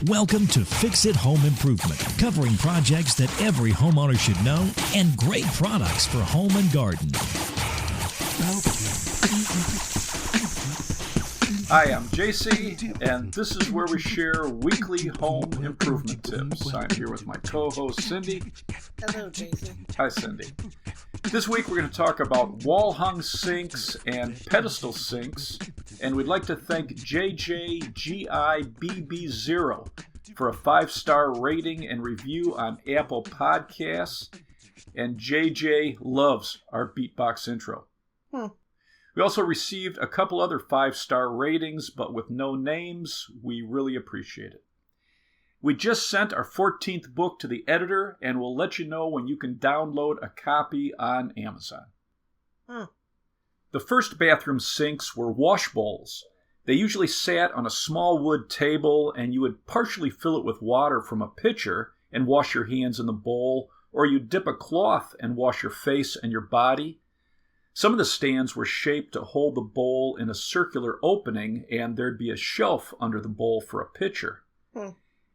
Welcome to Fix It Home Improvement, covering projects that every homeowner should know and great products for home and garden. Hi, I'm JC, and this is where we share weekly home improvement tips. I'm here with my co-host, Cindy. Hello, JC. Hi, Cindy. This week we're going to talk about wall-hung sinks and pedestal sinks, and we'd like to thank JJGIBB0 for a 5-star rating and review on Apple Podcasts, and JJ loves our beatbox intro. We also received a couple other 5-star ratings, but with no names. We really appreciate it. We just sent our 14th book to the editor, and we'll let you know when you can download a copy on Amazon. The first bathroom sinks were wash bowls. They usually sat on a small wood table, and you would partially fill it with water from a pitcher and wash your hands in the bowl, or you'd dip a cloth and wash your face and your body. Some of the stands were shaped to hold the bowl in a circular opening, and there'd be a shelf under the bowl for a pitcher.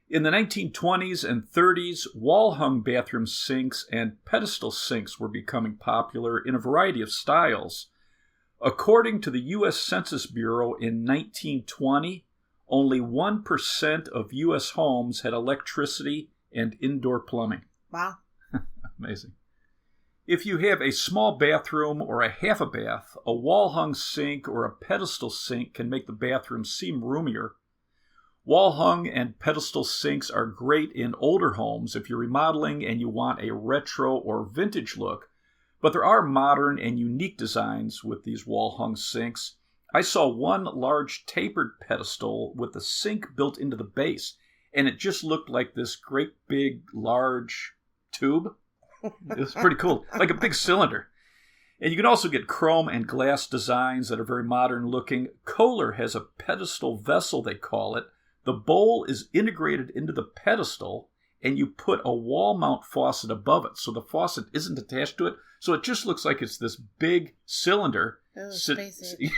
In the 1920s and 30s, wall-hung bathroom sinks and pedestal sinks were becoming popular in a variety of styles. According to the U.S. Census Bureau in 1920, only 1% of U.S. homes had electricity and indoor plumbing. Wow. Amazing. If you have a small bathroom or a half a bath, a wall-hung sink or a pedestal sink can make the bathroom seem roomier. Wall-hung and pedestal sinks are great in older homes if you're remodeling and you want a retro or vintage look, but there are modern and unique designs with these wall-hung sinks. I saw one large tapered pedestal with the sink built into the base, and it just looked like this great big large tube. It was pretty cool, like a big cylinder. And you can also get chrome and glass designs that are very modern looking. Kohler has a pedestal vessel, they call it. The bowl is integrated into the pedestal, and you put a wall mount faucet above it. So the faucet isn't attached to it. So it just looks like it's this big cylinder. Oh, space age.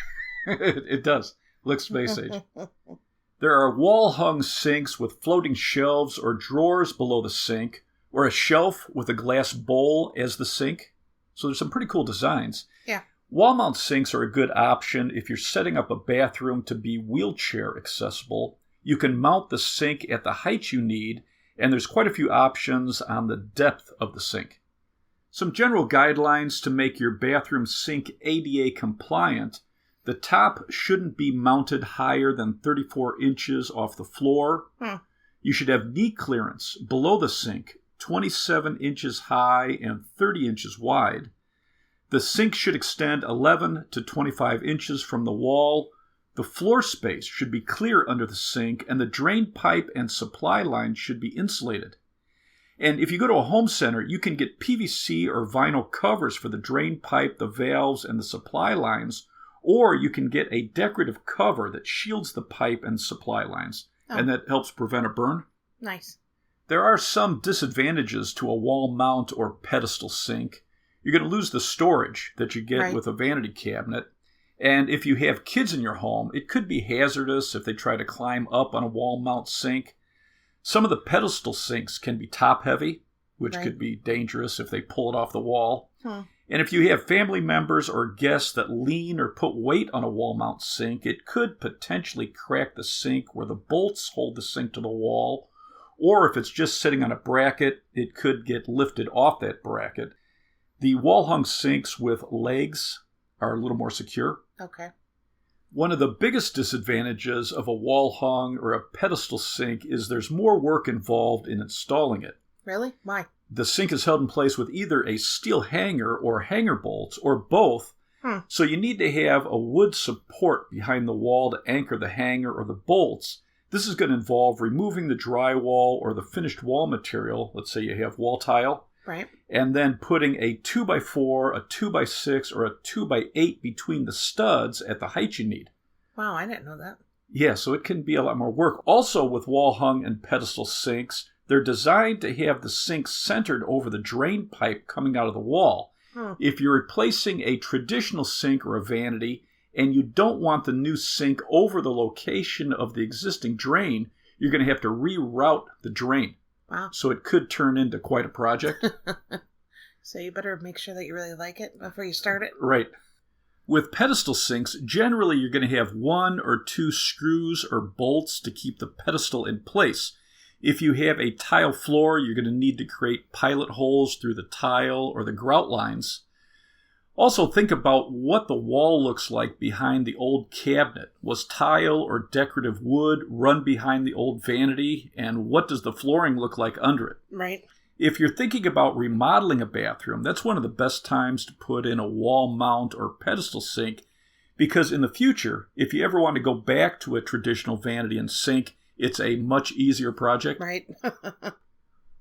It does. Looks space age. There are wall-hung sinks with floating shelves or drawers below the sink, or a shelf with a glass bowl as the sink. So there's some pretty cool designs. Yeah. Wall mount sinks are a good option if you're setting up a bathroom to be wheelchair accessible. You can mount the sink at the height you need, and there's quite a few options on the depth of the sink. Some general guidelines to make your bathroom sink ADA compliant. The top shouldn't be mounted higher than 34 inches off the floor. You should have knee clearance below the sink, 27 inches high and 30 inches wide. The sink should extend 11 to 25 inches from the wall. The floor space should be clear under the sink, and the drain pipe and supply line should be insulated. And if you go to a home center, you can get PVC or vinyl covers for the drain pipe, the valves, and the supply lines, or you can get a decorative cover that shields the pipe and supply lines, and that helps prevent a burn. Nice. There are some disadvantages to a wall mount or pedestal sink. You're going to lose the storage that you get with a vanity cabinet. And if you have kids in your home, it could be hazardous if they try to climb up on a wall mount sink. Some of the pedestal sinks can be top heavy, which could be dangerous if they pull it off the wall. And if you have family members or guests that lean or put weight on a wall mount sink, it could potentially crack the sink where the bolts hold the sink to the wall. Or if it's just sitting on a bracket, it could get lifted off that bracket. The wall-hung sinks with legs are a little more secure. Okay. One of the biggest disadvantages of a wall-hung or a pedestal sink is there's more work involved in installing it. Really? Why? The sink is held in place with either a steel hanger or hanger bolts, or both. So you need to have a wood support behind the wall to anchor the hanger or the bolts. This is going to involve removing the drywall or the finished wall material. Let's say you have wall tile. Right. And then putting a 2x4, a 2x6, or a 2x8 between the studs at the height you need. Wow, I didn't know that. Yeah, so it can be a lot more work. Also, with wall-hung and pedestal sinks, they're designed to have the sink centered over the drain pipe coming out of the wall. If you're replacing a traditional sink or a vanity, and you don't want the new sink over the location of the existing drain, you're going to have to reroute the drain. Wow. So it could turn into quite a project. So you better make sure that you really like it before you start it. Right. With pedestal sinks, generally you're going to have 1 or 2 screws or bolts to keep the pedestal in place. If you have a tile floor, you're going to need to create pilot holes through the tile or the grout lines. Also, think about what the wall looks like behind the old cabinet. Was tile or decorative wood run behind the old vanity? And what does the flooring look like under it? Right. If you're thinking about remodeling a bathroom, that's one of the best times to put in a wall mount or pedestal sink, because in the future, if you ever want to go back to a traditional vanity and sink, it's a much easier project. Right.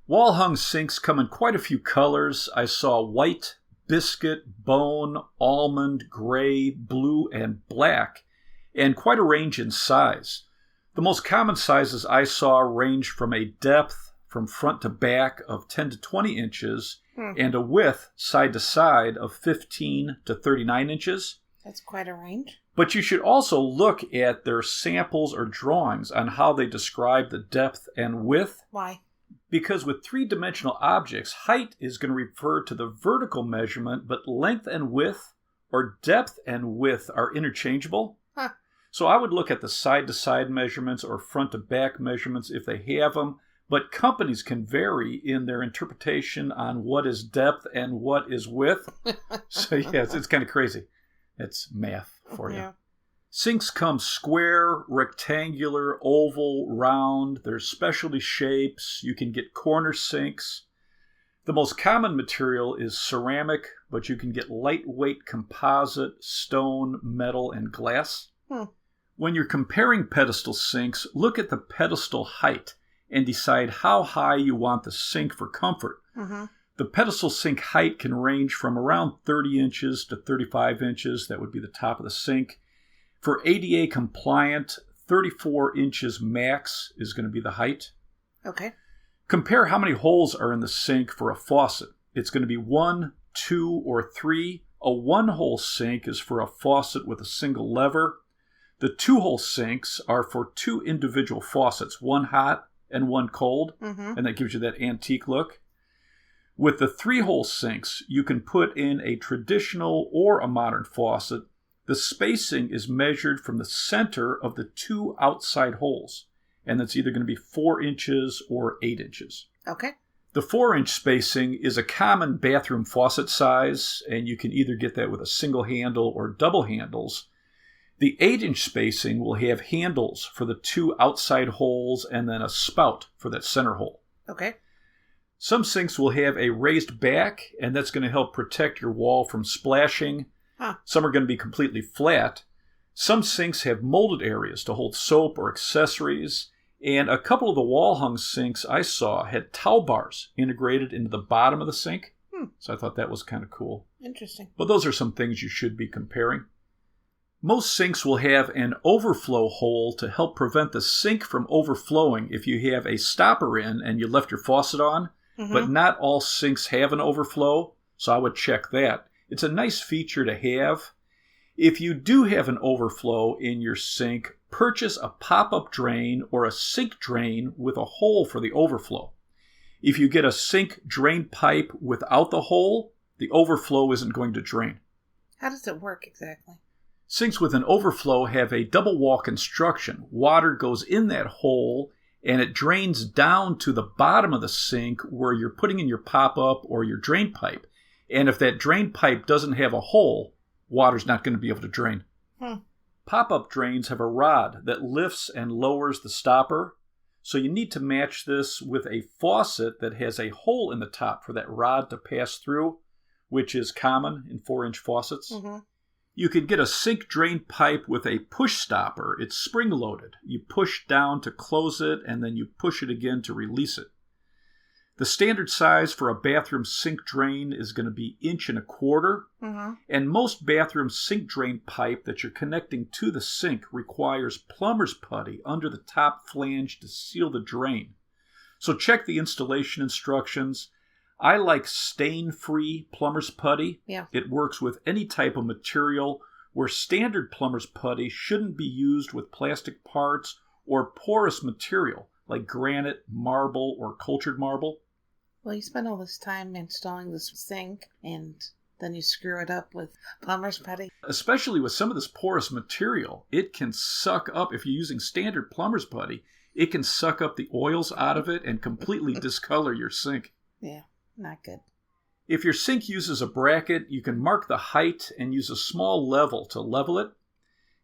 Wall-hung sinks come in quite a few colors. I saw white, biscuit, bone, almond, gray, blue, and black, and quite a range in size. The most common sizes I saw range from a depth from front to back of 10 to 20 inches and a width side to side of 15 to 39 inches. That's quite a range. But you should also look at their samples or drawings on how they describe the depth and width. Why? Because with three-dimensional objects, height is going to refer to the vertical measurement, but length and width, or depth and width, are interchangeable. Huh. So I would look at the side-to-side measurements or front-to-back measurements if they have them, but companies can vary in their interpretation on what is depth and what is width. So yes, it's kind of crazy. It's math for you. Yeah. Sinks come square, rectangular, oval, round. There's specialty shapes. You can get corner sinks. The most common material is ceramic, but you can get lightweight composite, stone, metal, and glass. When you're comparing pedestal sinks, look at the pedestal height and decide how high you want the sink for comfort. The pedestal sink height can range from around 30 inches to 35 inches. That would be the top of the sink. For ADA compliant, 34 inches max is going to be the height. Okay. Compare how many holes are in the sink for a faucet. It's going to be 1, 2, or 3. A 1-hole sink is for a faucet with a single lever. The 2-hole sinks are for 2 individual faucets, one hot and one cold, and that gives you that antique look. With the 3-hole sinks, you can put in a traditional or a modern faucet. The spacing is measured from the center of the 2 outside holes, and that's either going to be 4 inches or 8 inches. Okay. The 4-inch spacing is a common bathroom faucet size, and you can either get that with a single handle or double handles. The 8-inch spacing will have handles for the 2 outside holes and then a spout for that center hole. Okay. Some sinks will have a raised back, and that's going to help protect your wall from splashing. Some are going to be completely flat. Some sinks have molded areas to hold soap or accessories. And a couple of the wall-hung sinks I saw had towel bars integrated into the bottom of the sink. So I thought that was kind of cool. Interesting. But those are some things you should be comparing. Most sinks will have an overflow hole to help prevent the sink from overflowing if you have a stopper in and you left your faucet on. But not all sinks have an overflow, so I would check that. It's a nice feature to have. If you do have an overflow in your sink, purchase a pop-up drain or a sink drain with a hole for the overflow. If you get a sink drain pipe without the hole, the overflow isn't going to drain. How does it work exactly? Sinks with an overflow have a double wall construction. Water goes in that hole and it drains down to the bottom of the sink where you're putting in your pop-up or your drain pipe. And if that drain pipe doesn't have a hole, water's not going to be able to drain. Pop-up drains have a rod that lifts and lowers the stopper. So you need to match this with a faucet that has a hole in the top for that rod to pass through, which is common in 4-inch faucets. You can get a sink drain pipe with a push stopper. It's spring-loaded. You push down to close it, and then you push it again to release it. The standard size for a bathroom sink drain is going to be 1.25 inches. And most bathroom sink drain pipe that you're connecting to the sink requires plumber's putty under the top flange to seal the drain. So check the installation instructions. I like stain-free plumber's putty. Yeah. It works with any type of material, where standard plumber's putty shouldn't be used with plastic parts or porous material, like granite, marble, or cultured marble. Well, you spend all this time installing this sink, and then you screw it up with plumber's putty. Especially with some of this porous material, it can suck up, if you're using standard plumber's putty, it can suck up the oils out of it and completely discolor your sink. Yeah, not good. If your sink uses a bracket, you can mark the height and use a small level to level it.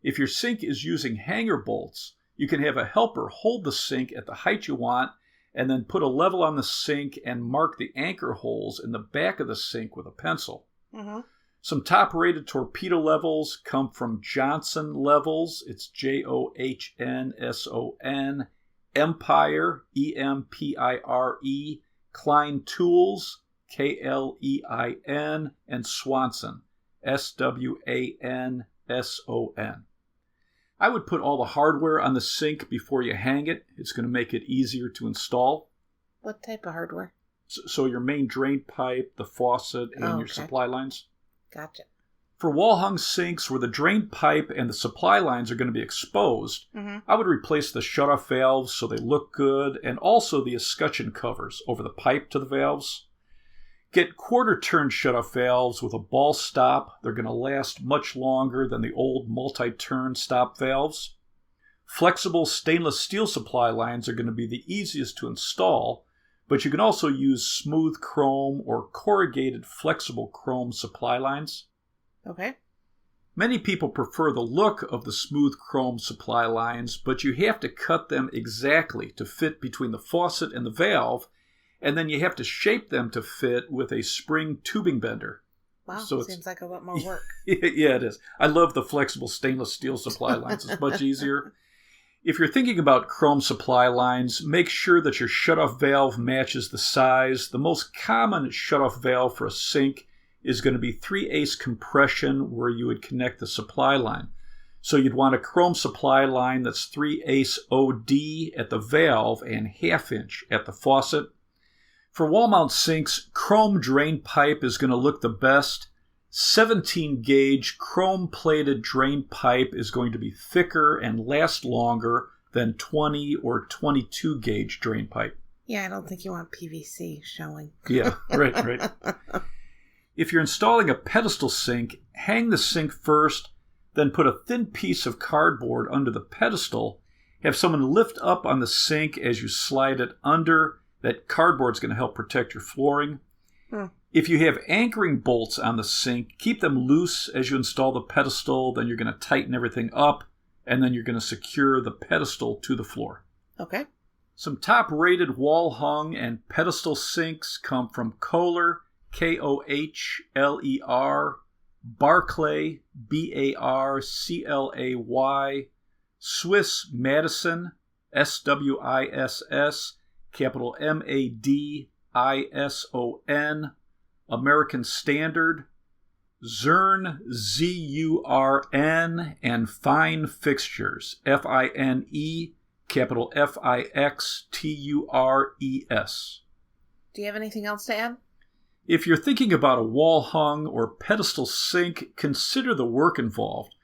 If your sink is using hanger bolts, you can have a helper hold the sink at the height you want and then put a level on the sink and mark the anchor holes in the back of the sink with a pencil. Mm-hmm. Some top-rated torpedo levels come from Johnson Levels. It's Johnsson, Empire, Empire, Klein Tools, Klein, and Swanson, Swanson. I would put all the hardware on the sink before you hang it. It's going to make it easier to install. What type of hardware? So your main drain pipe, the faucet, and your supply lines. Gotcha. For wall-hung sinks where the drain pipe and the supply lines are going to be exposed, I would replace the shutoff valves so they look good, and also the escutcheon covers over the pipe to the valves. Get quarter-turn shutoff valves with a ball stop. They're going to last much longer than the old multi-turn stop valves. Flexible stainless steel supply lines are going to be the easiest to install, but you can also use smooth chrome or corrugated flexible chrome supply lines. Okay. Many people prefer the look of the smooth chrome supply lines, but you have to cut them exactly to fit between the faucet and the valve, and then you have to shape them to fit with a spring tubing bender. Wow, so seems like a lot more work. Yeah, it is. I love the flexible stainless steel supply lines. It's much easier. If you're thinking about chrome supply lines, make sure that your shutoff valve matches the size. The most common shutoff valve for a sink is going to be 3/8 compression where you would connect the supply line. So you'd want a chrome supply line that's 3/8 OD at the valve and 1/2 inch at the faucet. For wall mount sinks, chrome drain pipe is going to look the best. 17 gauge chrome plated drain pipe is going to be thicker and last longer than 20 or 22 gauge drain pipe. Yeah, I don't think you want PVC showing. Yeah, right. If you're installing a pedestal sink, hang the sink first, then put a thin piece of cardboard under the pedestal. Have someone lift up on the sink as you slide it under. That cardboard's going to help protect your flooring. If you have anchoring bolts on the sink, keep them loose as you install the pedestal. Then you're going to tighten everything up, and then you're going to secure the pedestal to the floor. Okay. Some top-rated wall-hung and pedestal sinks come from Kohler, Kohler, Barclay, Barclay, Swiss Madison, Swiss, capital Madison, American Standard, Zurn, Zurn, and Fine Fixtures, Fine, capital Fixtures. Do you have anything else to add? If you're thinking about a wall-hung or pedestal sink, consider the work involved.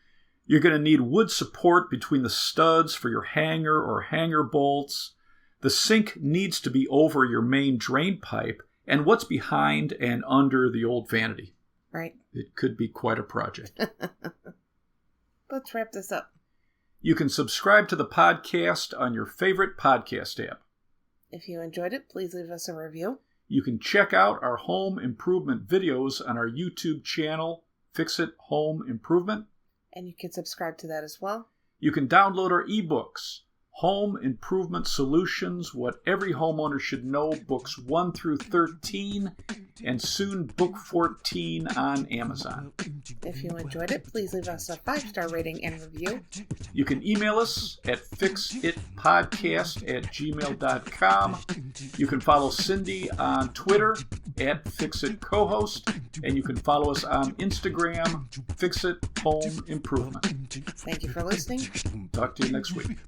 You're going to need wood support between the studs for your hanger or hanger bolts. The sink needs to be over your main drain pipe and what's behind and under the old vanity. Right. It could be quite a project. Let's wrap this up. You can subscribe to the podcast on your favorite podcast app. If you enjoyed it, please leave us a review. You can check out our home improvement videos on our YouTube channel, Fix It Home Improvement. And you can subscribe to that as well. You can download our ebooks, Home Improvement Solutions, What Every Homeowner Should Know, books 1 through 13, and soon book 14 on Amazon. If you enjoyed it, please leave us a 5-star rating and review. You can email us at fixitpodcast@gmail.com. You can follow Cindy on Twitter at FixItCohost, and you can follow us on Instagram, Fix It Home Improvement. Thank you for listening. Talk to you next week.